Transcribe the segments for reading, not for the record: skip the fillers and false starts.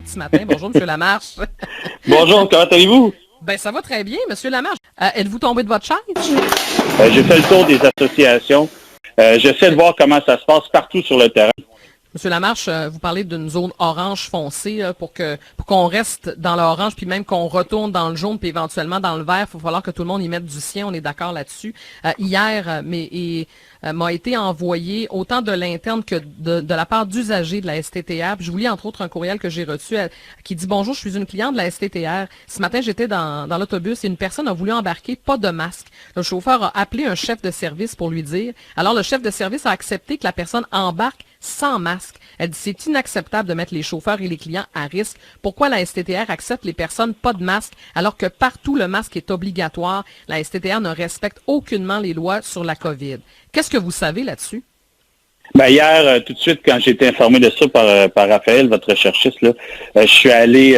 ce matin. Bonjour, M. Lamarche. Bonjour, comment allez-vous? Ben, ça va très bien, M. Lamarche. Êtes-vous tombé de votre chaise? J'ai fait le tour des associations. J'essaie de voir comment ça se passe partout sur le terrain. Monsieur Lamarche, vous parlez d'une zone orange foncée là, pour qu'on reste dans l'orange, puis même qu'on retourne dans le jaune, puis éventuellement dans le vert. Il va falloir que tout le monde y mette du sien. On est d'accord là-dessus. Hier, m'a été envoyé autant de l'interne que de la part d'usagers de la STTR. Puis je vous lis entre autres un courriel que j'ai reçu qui dit « Bonjour, je suis une cliente de la STTR. Ce matin, j'étais dans l'autobus et une personne a voulu embarquer, pas de masque. Le chauffeur a appelé un chef de service pour lui dire. Alors, le chef de service a accepté que la personne embarque sans masque. Elle dit c'est inacceptable de mettre les chauffeurs et les clients à risque. Pourquoi la STTR accepte les personnes pas de masque alors que partout le masque est obligatoire? La STTR ne respecte aucunement les lois sur la COVID. Qu'est-ce que vous savez là-dessus? Ben hier, tout de suite, quand j'ai été informé de ça par Raphaël, votre recherchiste, là, je suis allé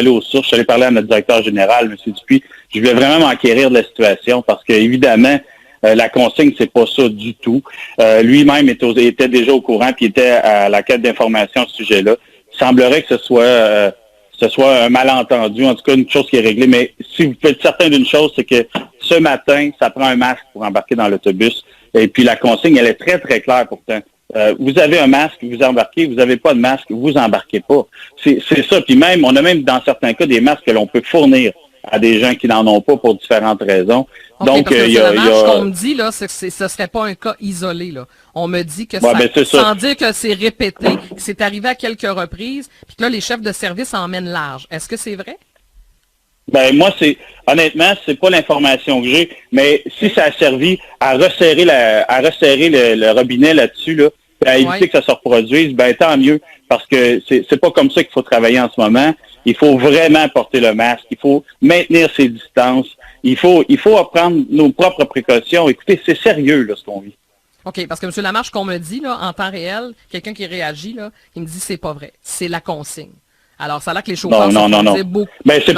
aux sources, je suis allé parler à notre directeur général, M. Dupuis. Je voulais vraiment m'enquérir de la situation parce que évidemment, la consigne, c'est pas ça du tout. Lui-même était déjà au courant puis était à la quête d'informations à ce sujet-là. Il semblerait que ce soit un malentendu, en tout cas une chose qui est réglée. Mais si vous pouvez être certain d'une chose, c'est que ce matin, ça prend un masque pour embarquer dans l'autobus. Et puis la consigne, elle est très, très claire pourtant. Vous avez un masque, vous embarquez. Vous n'avez pas de masque, vous embarquez pas. C'est ça. Puis même, on a même dans certains cas des masques que l'on peut fournir à des gens qui n'en ont pas pour différentes raisons. Okay, donc, parce que ce qu'on me dit, là, c'est que ce serait pas un cas isolé, là. On me dit que sans dire que c'est répété, que c'est arrivé à quelques reprises, puis que là, les chefs de service emmènent large. Est-ce que c'est vrai? Ben, moi, honnêtement, c'est pas l'information que j'ai, mais si ça a servi à resserrer le robinet là-dessus, là, à éviter que ça se reproduise, ben, tant mieux. Parce que c'est pas comme ça qu'il faut travailler en ce moment. Il faut vraiment porter le masque. Il faut maintenir ses distances. Il faut prendre nos propres précautions. Écoutez, c'est sérieux, là, ce qu'on vit. OK, parce que M. Lamarche, qu'on me dit, là, en temps réel, quelqu'un qui réagit, là, il me dit c'est pas vrai. C'est la consigne. Alors, ça a l'air que les chauffeurs non. beaucoup. Ben, c'est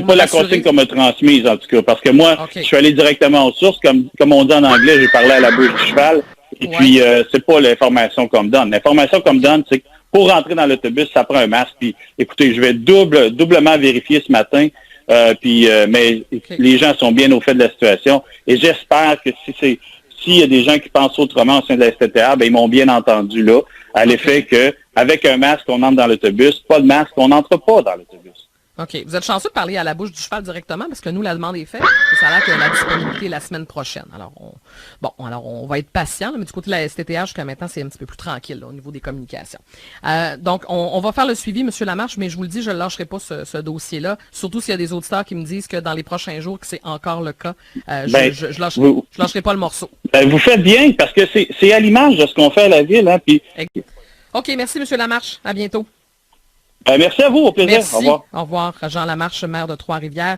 pas la consigne qu'on m'a transmise, en tout cas. Parce que moi, je suis allé directement aux sources. Comme on dit en anglais, j'ai parlé à la bouche du cheval. Et puis, c'est pas l'information qu'on me donne. L'information qu'on me donne, c'est que pour rentrer dans l'autobus, ça prend un masque. Puis, écoutez, je vais doublement vérifier ce matin. Mais les gens sont bien au fait de la situation. Et j'espère que s'il y a des gens qui pensent autrement au sein de la STTR, ben ils m'ont bien entendu là, à l'effet que avec un masque, on entre dans l'autobus, pas de masque, on n'entre pas dans l'autobus. OK. Vous êtes chanceux de parler à la bouche du cheval directement parce que nous, la demande est faite. Et ça a l'air que la disponibilité est la semaine prochaine. Alors, on va être patient, mais du côté de la STTR, jusqu'à maintenant, c'est un petit peu plus tranquille là, au niveau des communications. Donc, on va faire le suivi, M. Lamarche, mais je vous le dis, je ne lâcherai pas ce dossier-là, surtout s'il y a des auditeurs qui me disent que dans les prochains jours, que c'est encore le cas. Je lâcherai pas le morceau. Ben, vous faites bien, parce que c'est à l'image de ce qu'on fait à la ville. Hein, puis... OK, merci, M. Lamarche. À bientôt. Merci à vous, au plaisir. Merci. Au revoir. Au revoir, Jean Lamarche, maire de Trois-Rivières.